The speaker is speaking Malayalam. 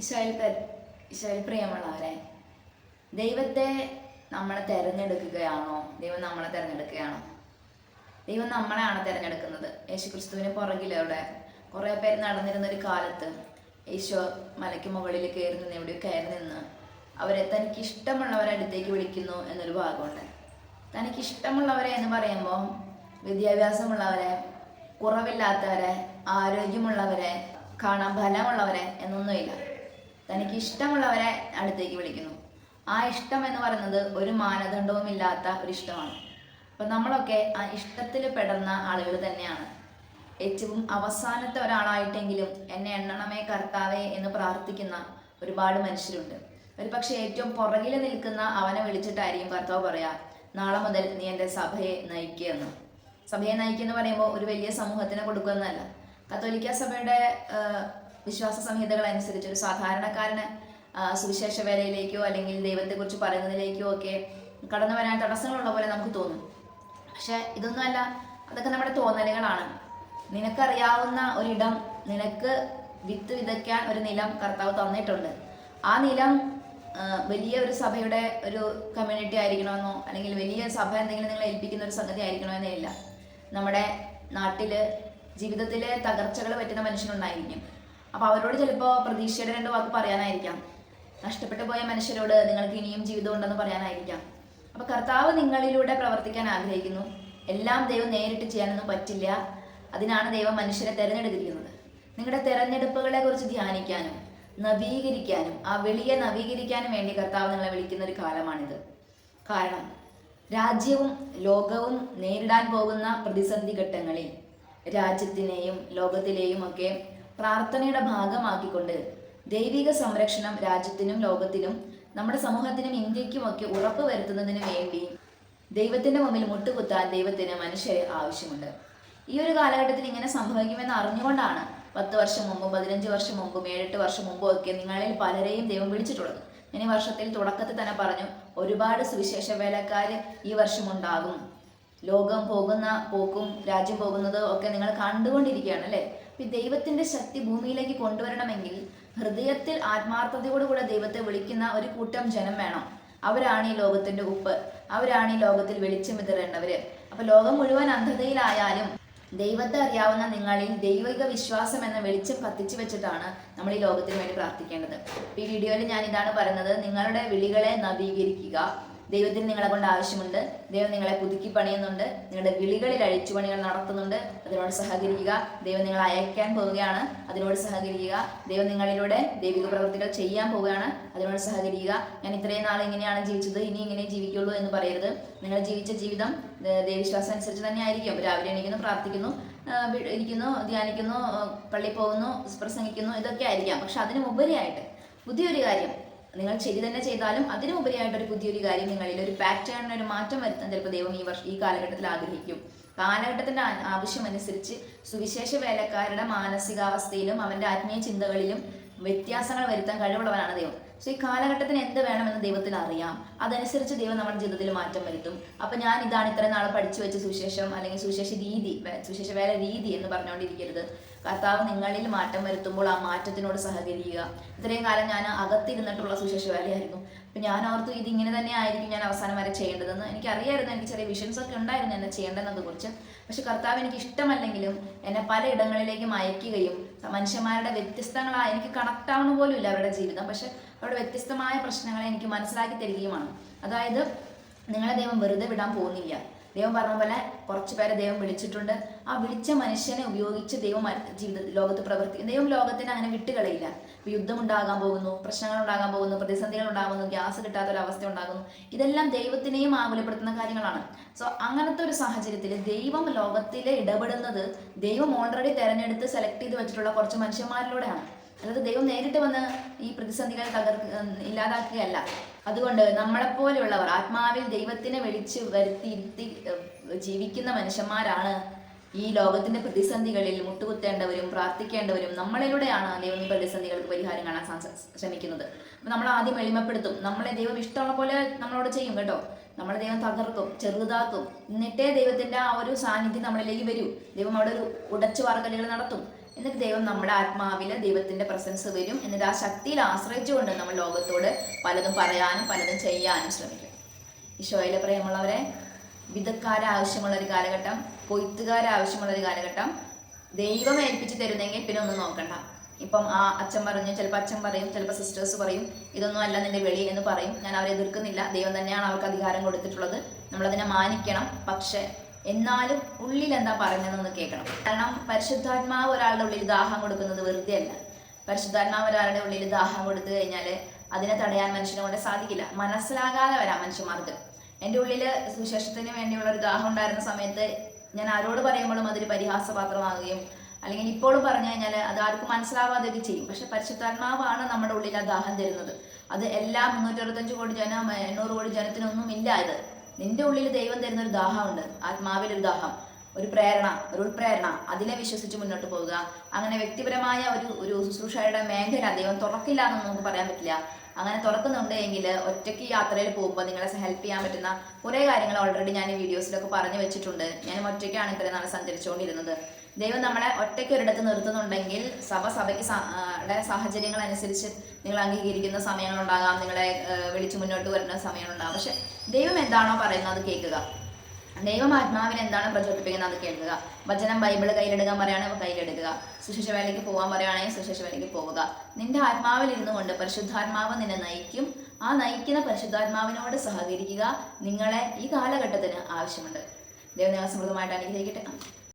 ഈശോയിൽ പ്രിയമുള്ളവരെ, ദൈവത്തെ നമ്മളെ തിരഞ്ഞെടുക്കുകയാണോ? ദൈവം നമ്മളെ തിരഞ്ഞെടുക്കുകയാണോ? ദൈവം നമ്മളെയാണ് തിരഞ്ഞെടുക്കുന്നത്. യേശുക്രിസ്തുവിന് പുറകിലൂടെ കുറേ പേര് നടന്നിരുന്ന ഒരു കാലത്ത് ഈശോ മലയ്ക്ക് മുകളിൽ കയറി നിന്ന് എവിടെയോ കയറി നിന്ന് അവരെ തനിക്ക് ഇഷ്ടമുള്ളവരെ അടുത്തേക്ക് വിളിക്കുന്നു എന്നൊരു ഭാഗമുണ്ട്. തനിക്ക് ഇഷ്ടമുള്ളവരെ എന്ന് പറയുമ്പോൾ വിദ്യാഭ്യാസമുള്ളവരെ, കുറവില്ലാത്തവരെ, ആരോഗ്യമുള്ളവരെ, കാണാൻ ഫലമുള്ളവരെ എന്നൊന്നുമില്ല. തനിക്ക് ഇഷ്ടമുള്ളവരെ അടുത്തേക്ക് വിളിക്കുന്നു. ആ ഇഷ്ടം എന്ന് പറയുന്നത് ഒരു മാനദണ്ഡവും ഇല്ലാത്ത ഒരു ഇഷ്ടമാണ്. അപ്പം നമ്മളൊക്കെ ആ ഇഷ്ടത്തിൽ പെടുന്ന ആളുകൾ തന്നെയാണ്. ഏറ്റവും അവസാനത്തെ ഒരാളായിട്ടെങ്കിലും എന്നെ എണ്ണണമേ കർത്താവേ എന്ന് പ്രാർത്ഥിക്കുന്ന ഒരുപാട് മനുഷ്യരുണ്ട്. ഒരു പക്ഷേ ഏറ്റവും പുറകിൽ നിൽക്കുന്ന അവനെ വിളിച്ചിട്ടായിരിക്കും കർത്താവ് പറയാ, നാളെ മുതൽ നീ എൻ്റെ സഭയെ നയിക്കുക എന്ന്. സഭയെ നയിക്കുക എന്ന് പറയുമ്പോൾ ഒരു വലിയ സമൂഹത്തിനെ കൊടുക്കുന്നതല്ല. കത്തോലിക്ക സഭയുടെ വിശ്വാസ സംഹിതകൾ അനുസരിച്ച് ഒരു സാധാരണക്കാരന് സുവിശേഷ വേലയിലേക്കോ അല്ലെങ്കിൽ ദൈവത്തെക്കുറിച്ച് പറയുന്നതിലേക്കോ ഒക്കെ കടന്നു വരാൻ തടസ്സങ്ങളുള്ള പോലെ നമുക്ക് തോന്നും. പക്ഷെ ഇതൊന്നുമല്ല, അതൊക്കെ നമ്മുടെ തോന്നലുകളാണ്. നിനക്കറിയാവുന്ന ഒരിടം, നിനക്ക് വിത്ത് വിതയ്ക്കാൻ ഒരു നിലം കർത്താവ് തന്നിട്ടുണ്ട്. ആ നിലം വലിയ ഒരു സഭയുടെ ഒരു കമ്മ്യൂണിറ്റി ആയിരിക്കണമെന്നോ അല്ലെങ്കിൽ വലിയ സഭ എന്തെങ്കിലും നിങ്ങളെ ഏൽപ്പിക്കുന്ന ഒരു സംഗതി ആയിരിക്കണമെന്നേ ഇല്ല. നമ്മുടെ നാട്ടില് ജീവിതത്തിലെ തകർച്ചകൾ പറ്റുന്ന മനുഷ്യനുണ്ടായിരിക്കും. അപ്പോൾ അവരോട് ചിലപ്പോൾ പ്രതീക്ഷയുടെ 2 വാക്ക് പറയാനായിരിക്കാം. നഷ്ടപ്പെട്ടു പോയ മനുഷ്യരോട് നിങ്ങൾക്ക് ഇനിയും ജീവിതം ഉണ്ടെന്ന് പറയാനായിരിക്കാം. അപ്പോൾ കർത്താവ് നിങ്ങളിലൂടെ പ്രവർത്തിക്കാൻ ആഗ്രഹിക്കുന്നു. എല്ലാം ദൈവം നേരിട്ട് ചെയ്യാനൊന്നും പറ്റില്ല. അതിനാണ് ദൈവം മനുഷ്യരെ തിരഞ്ഞെടുത്തിരിക്കുന്നത്. നിങ്ങളുടെ തിരഞ്ഞെടുപ്പുകളെ കുറിച്ച് ധ്യാനിക്കാനും നവീകരിക്കാനും ആ വെളിയെ നവീകരിക്കാനും വേണ്ടി കർത്താവ് നിങ്ങളെ വിളിക്കുന്ന ഒരു കാലമാണിത്. കാരണം രാജ്യവും ലോകവും നേരിടാൻ പോകുന്ന പ്രതിസന്ധി ഘട്ടങ്ങളിൽ രാജ്യത്തിനെയും ലോകത്തിലെയും ഒക്കെ പ്രാർത്ഥനയുടെ ഭാഗമാക്കിക്കൊണ്ട് ദൈവിക സംരക്ഷണം രാജ്യത്തിനും ലോകത്തിനും നമ്മുടെ സമൂഹത്തിനും ഇന്ത്യക്കുമൊക്കെ ഉറപ്പ് വരുത്തുന്നതിന് വേണ്ടി ദൈവത്തിൻ്റെ മുമ്പിൽ മുട്ടുകുത്താൻ ദൈവത്തിന് മനുഷ്യരെ ആവശ്യമുണ്ട്. ഈ ഒരു കാലഘട്ടത്തിൽ ഇങ്ങനെ സംഭവിക്കുമെന്ന് അറിഞ്ഞുകൊണ്ടാണ് 10 വർഷം മുമ്പും 15 വർഷം മുമ്പും 7-8 വർഷം മുമ്പും ഒക്കെ നിങ്ങളിൽ പലരെയും ദൈവം വിളിച്ചിട്ടുള്ളത്. ഞാൻ ഈ വർഷത്തിൽ തുടക്കത്തിൽ തന്നെ പറഞ്ഞു, ഒരുപാട് സുവിശേഷ വേലക്കാർ ഈ വർഷം ഉണ്ടാകും. ലോകം പോകുന്ന പോക്കും രാജ്യം പോകുന്നതും ഒക്കെ നിങ്ങൾ കണ്ടുകൊണ്ടിരിക്കുകയാണ് അല്ലേ? ഈ ദൈവത്തിൻ്റെ ശക്തി ഭൂമിയിലേക്ക് കൊണ്ടുവരണമെങ്കിൽ ഹൃദയത്തിൽ ആത്മാർത്ഥതയോടുകൂടെ ദൈവത്തെ വിളിക്കുന്ന ഒരു കൂട്ടം ജനം വേണം. അവരാണ് ഈ ലോകത്തിൻ്റെ ഉപ്പ്, അവരാണ് ഈ ലോകത്തിൽ വെളിച്ചം വിതറേണ്ടവര്. അപ്പൊ ലോകം മുഴുവൻ അന്ധതയിലായാലും ദൈവത്തെ അറിയാവുന്ന നിങ്ങളിൽ ദൈവിക വിശ്വാസം എന്ന വെളിച്ചം കത്തിച്ചു വെച്ചിട്ടാണ് നമ്മൾ ഈ ലോകത്തിന് വേണ്ടി പ്രാർത്ഥിക്കേണ്ടത്. ഈ വീഡിയോയിൽ ഞാൻ ഇതാണ് പറയുന്നത്, നിങ്ങളുടെ വിളികളെ നവീകരിക്കുക. ദൈവത്തിന് നിങ്ങളെ കൊണ്ട് ആവശ്യമുണ്ട്. ദൈവം നിങ്ങളെ പുതുക്കി പണിയുന്നുണ്ട്. നിങ്ങളുടെ വിളികളിൽ അഴിച്ചുപണികൾ നടത്തുന്നുണ്ട്. അതിനോട് സഹകരിക്കുക. ദൈവം നിങ്ങളെ അയക്കാൻ പോവുകയാണ്, അതിനോട് സഹകരിക്കുക. ദൈവം നിങ്ങളിലൂടെ ദൈവിക പ്രവൃത്തികൾ ചെയ്യാൻ പോവുകയാണ്, അതിനോട് സഹകരിക്കുക. ഞാൻ ഇത്രയും നാൾ ഇങ്ങനെയാണ് ജീവിച്ചത്, ഇനി ഇങ്ങനെ ജീവിക്കുള്ളൂ എന്ന് പറയരുത്. നിങ്ങൾ ജീവിച്ച ജീവിതം ദൈവവിശ്വാസം അനുസരിച്ച് തന്നെ ആയിരിക്കും. രാവിലെ എണീക്കുന്നു, പ്രാർത്ഥിക്കുന്നു, ഇരിക്കുന്നു, ധ്യാനിക്കുന്നു, പള്ളിയിൽ പോകുന്നു, പ്രസംഗിക്കുന്നു, ഇതൊക്കെ ആയിരിക്കാം. പക്ഷെ അതിന് ഉപരിയായിട്ട് പുതിയൊരു കാര്യം നിങ്ങൾ ശരി തന്നെ ചെയ്താലും അതിനുപരിയായിട്ടൊരു പുതിയൊരു കാര്യം നിങ്ങളിൽ ഒരു പാറ്റേണിന് ഒരു മാറ്റം വരുത്താൻ ചിലപ്പോൾ ദൈവം ഈ കാലഘട്ടത്തിൽ ആഗ്രഹിക്കും. കാലഘട്ടത്തിൻ്റെ ആവശ്യമനുസരിച്ച് സുവിശേഷ വേലക്കാരുടെ മാനസികാവസ്ഥയിലും അവൻ്റെ ആത്മീയ ചിന്തകളിലും വ്യത്യാസങ്ങൾ വരുത്താൻ കഴിവുള്ളവനാണ് ദൈവം. സോ ഈ കാലഘട്ടത്തിന് എന്ത് വേണമെന്ന് ദൈവത്തിന് അറിയാം. അതനുസരിച്ച് ദൈവം നമ്മുടെ ജീവിതത്തിൽ മാറ്റം വരുത്തും. അപ്പം ഞാൻ ഇതാണ് ഇത്രയും നാൾ പഠിച്ചു വെച്ച സുവിശേഷം അല്ലെങ്കിൽ സുവിശേഷ വേല രീതി എന്ന് പറഞ്ഞുകൊണ്ടിരിക്കരുത്. കർത്താവ് നിങ്ങളിൽ മാറ്റം വരുത്തുമ്പോൾ ആ മാറ്റത്തിനോട് സഹകരിക്കുക. ഇത്രയും കാലം ഞാൻ അകത്തിരുന്നിട്ടുള്ള സുവിശേഷ വേലയായിരുന്നു. അപ്പം ഞാൻ ഓർത്തു ഇതിങ്ങനെ തന്നെ ആയിരിക്കും ഞാൻ അവസാനം വരെ ചെയ്യേണ്ടതെന്ന്. എനിക്കറിയായിരുന്നു, എനിക്ക് ചെറിയ വിഷൻസ് ഒക്കെ ഉണ്ടായിരുന്നു എന്നെ ചെയ്യേണ്ടതെന്നതിനെ കുറിച്ച്. പക്ഷെ കർത്താവ് എനിക്ക് ഇഷ്ടമല്ലെങ്കിലും എന്നെ പല ഇടങ്ങളിലേക്കും അയക്കുകയും മനുഷ്യന്മാരുടെ വ്യത്യസ്തങ്ങളായ, എനിക്ക് കണക്ട് ആവുന്ന പോലും ഇല്ല അവരുടെ ജീവിതം, പക്ഷെ അവരുടെ വ്യത്യസ്തമായ പ്രശ്നങ്ങളെ എനിക്ക് മനസ്സിലാക്കി തരികയുമാണ്. അതായത് നിങ്ങളെ ദൈവം വെറുതെ വിടാൻ പോകുന്നില്ല. ദൈവം പറഞ്ഞ പോലെ കുറച്ച് പേരെ ദൈവം വിളിച്ചിട്ടുണ്ട്. ആ വിളിച്ച മനുഷ്യനെ ഉപയോഗിച്ച് ദൈവം ലോകത്ത് പ്രവർത്തിക്കും. ദൈവം ലോകത്തിന് അങ്ങനെ വിട്ടുകളയില്ല. ഇപ്പോൾ യുദ്ധം ഉണ്ടാകാൻ പോകുന്നു, പ്രശ്നങ്ങൾ ഉണ്ടാകാൻ പോകുന്നു, പ്രതിസന്ധികൾ ഉണ്ടാകുന്നു, ഗ്യാസ് കിട്ടാത്തൊരവസ്ഥ ഉണ്ടാകുന്നു. ഇതെല്ലാം ദൈവത്തിനെയും ആകുലപ്പെടുത്തുന്ന കാര്യങ്ങളാണ്. സോ അങ്ങനത്തെ ഒരു സാഹചര്യത്തിൽ ദൈവം ലോകത്തിൽ ഇടപെടുന്നത് ദൈവം ഓൾറെഡി തിരഞ്ഞെടുത്ത് സെലക്ട് ചെയ്ത് വെച്ചിട്ടുള്ള കുറച്ച് മനുഷ്യന്മാരിലൂടെയാണ്. അതായത് ദൈവം നേരിട്ട് വന്ന് ഈ പ്രതിസന്ധികൾ ഇല്ലാതാക്കുകയല്ല. അതുകൊണ്ട് നമ്മളെപ്പോലെയുള്ളവർ ആത്മാവിൽ ദൈവത്തിനെ വിളിച്ച് വരുത്തിയിരുത്തി ജീവിക്കുന്ന മനുഷ്യന്മാരാണ് ഈ ലോകത്തിന്റെ പ്രതിസന്ധികളിൽ മുട്ടുകുത്തേണ്ടവരും പ്രാർത്ഥിക്കേണ്ടവരും. നമ്മളിലൂടെയാണ് ദൈവം ഈ പ്രതിസന്ധികൾക്ക് പരിഹാരം കാണാൻ ശ്രമിക്കുന്നത്. അപ്പം നമ്മൾ ആദ്യം എളിമപ്പെടുത്തും. നമ്മളെ ദൈവം ഇഷ്ടമുള്ള പോലെ നമ്മളോട് ചെയ്യും കേട്ടോ. നമ്മളെ ദൈവം തകർക്കും, ചെറുതാക്കും. എന്നിട്ടേ ദൈവത്തിന്റെ ആ ഒരു സാന്നിധ്യം നമ്മളിലേക്ക് വരൂ. ദൈവം അവിടെ ഒരു ഉടച്ചു വാർക്കലുകൾ നടത്തും. എന്നിട്ട് ദൈവം നമ്മുടെ ആത്മാവിൽ ദൈവത്തിന്റെ പ്രസൻസ് വരും. എന്നിട്ട് ആ ശക്തിയിൽ ആശ്രയിച്ചുകൊണ്ട് നമ്മൾ ലോകത്തോട് പലതും പറയാനും പലതും ചെയ്യാനും ശ്രമിക്കും. ഈശോയിലെ പ്രിയമുള്ളവരെ, വിധക്കാരെ ആവശ്യമുള്ള ഒരു കാലഘട്ടം, കൊയ്ത്തുകാരെ ആവശ്യമുള്ള ഒരു കാലഘട്ടം. ദൈവം ഏൽപ്പിച്ച് തരുന്നെങ്കിൽ പിന്നെ ഒന്നും നോക്കണ്ട. ഇപ്പം ആ അച്ഛൻ പറഞ്ഞു, ചിലപ്പോൾ അച്ഛൻ പറയും, ചിലപ്പോൾ സിസ്റ്റേഴ്സ് പറയും, ഇതൊന്നും അല്ല നിന്റെ വെളി എന്ന് പറയും. ഞാൻ അവരെ എതിർക്കുന്നില്ല. ദൈവം തന്നെയാണ് അവർക്ക് അധികാരം കൊടുത്തിട്ടുള്ളത്. നമ്മളതിനെ മാനിക്കണം. പക്ഷെ എന്നാലും ഉള്ളിൽ എന്താ പറയുന്നതെന്ന് കേൾക്കണം. കാരണം പരിശുദ്ധാത്മാവ് ഒരാളുടെ ഉള്ളിൽ ദാഹം കൊടുക്കുന്നത് വെറുതെ അല്ല. പരിശുദ്ധാത്മാവ് ഒരാളുടെ ഉള്ളിൽ ദാഹം കൊടുത്തു കഴിഞ്ഞാൽ അതിനെ തടയാൻ മനുഷ്യനെ കൊണ്ട് സാധിക്കില്ല. മനസ്സിലാകാതെ വരാം മനുഷ്യന്മാർക്ക്. എൻ്റെ ഉള്ളിൽ സുവിശേഷത്തിന് വേണ്ടിയുള്ള ഒരു ദാഹം ഉണ്ടായിരുന്ന സമയത്ത് ഞാൻ ആരോട് പറയുമ്പോഴും അതൊരു പരിഹാസപാത്രമാകുകയും അല്ലെങ്കിൽ ഇപ്പോഴും പറഞ്ഞു കഴിഞ്ഞാൽ അത് ആർക്കും മനസ്സിലാവാതെയൊക്കെ ചെയ്യും. പക്ഷെ പരിശുദ്ധാത്മാവാണ് നമ്മുടെ ഉള്ളിൽ ആ ദാഹം തരുന്നത്. അത് എല്ലാ 365 കോടി ജനം, 800 കോടി ജനത്തിനൊന്നും ഇല്ല. ഇത് നിന്റെ ഉള്ളിൽ ദൈവം തരുന്ന ഒരു ദാഹമുണ്ട്, ആത്മാവിലൊരു ദാഹം, ഒരു പ്രേരണ, ഒരു ഉൾപ്രേരണ. അതിനെ വിശ്വസിച്ച് മുന്നോട്ട് പോവുക. അങ്ങനെ വ്യക്തിപരമായ ഒരു ശുശ്രൂഷയുടെ മേഖല ദൈവം തുറക്കില്ല എന്നൊന്നും നമുക്ക് പറയാൻ പറ്റില്ല. അങ്ങനെ തുറക്കുന്നുണ്ട് എങ്കിൽ ഒറ്റയ്ക്ക് യാത്രയിൽ പോകുമ്പോൾ നിങ്ങളെ ഹെൽപ്പ് ചെയ്യാൻ പറ്റുന്ന കുറേ കാര്യങ്ങൾ ഓൾറെഡി ഞാൻ ഈ വീഡിയോസിലൊക്കെ പറഞ്ഞു വെച്ചിട്ടുണ്ട്. ഞാൻ ഒറ്റയ്ക്കാണ് ഇത്രയും നാളെ സഞ്ചരിച്ചുകൊണ്ടിരുന്നത്. ദൈവം നമ്മളെ ഒറ്റയ്ക്ക് ഒരിടത്ത് നിർത്തുന്നുണ്ടെങ്കിൽ സഭയ്ക്ക് സാഹചര്യങ്ങൾ അനുസരിച്ച് നിങ്ങൾ അംഗീകരിക്കുന്ന സമയങ്ങളുണ്ടാകാം, നിങ്ങളെ വിളിച്ച് മുന്നോട്ട് വരുന്ന സമയങ്ങളുണ്ടാകാം. പക്ഷെ ദൈവം എന്താണോ പറയുന്നത് അത് കേൾക്കുക. ദൈവം ആത്മാവിനെ എന്താണ് പ്രചോദിപ്പിക്കുന്നത് അത് കേൾക്കുക. വചനം ബൈബിള് കയ്യിലെടുക്കാൻ പറയുകയാണെങ്കിൽ കയ്യിലെടുക്കുക. സുശേഷ വേലയ്ക്ക് പോകാൻ പറയുകയാണെങ്കിൽ സുശേഷ വേലയ്ക്ക് പോവുക. നിന്റെ ആത്മാവിൽ ഇരുന്നു കൊണ്ട് പരിശുദ്ധാത്മാവ് നിന്നെ നയിക്കും. ആ നയിക്കുന്ന പരിശുദ്ധാത്മാവിനോട് സഹകരിക്കുക. നിങ്ങളെ ഈ കാലഘട്ടത്തിന് ആവശ്യമുണ്ട്. ദൈവം നിങ്ങളെ സമൃദ്ധമായിട്ട് അനുഗ്രഹിക്കട്ടെ.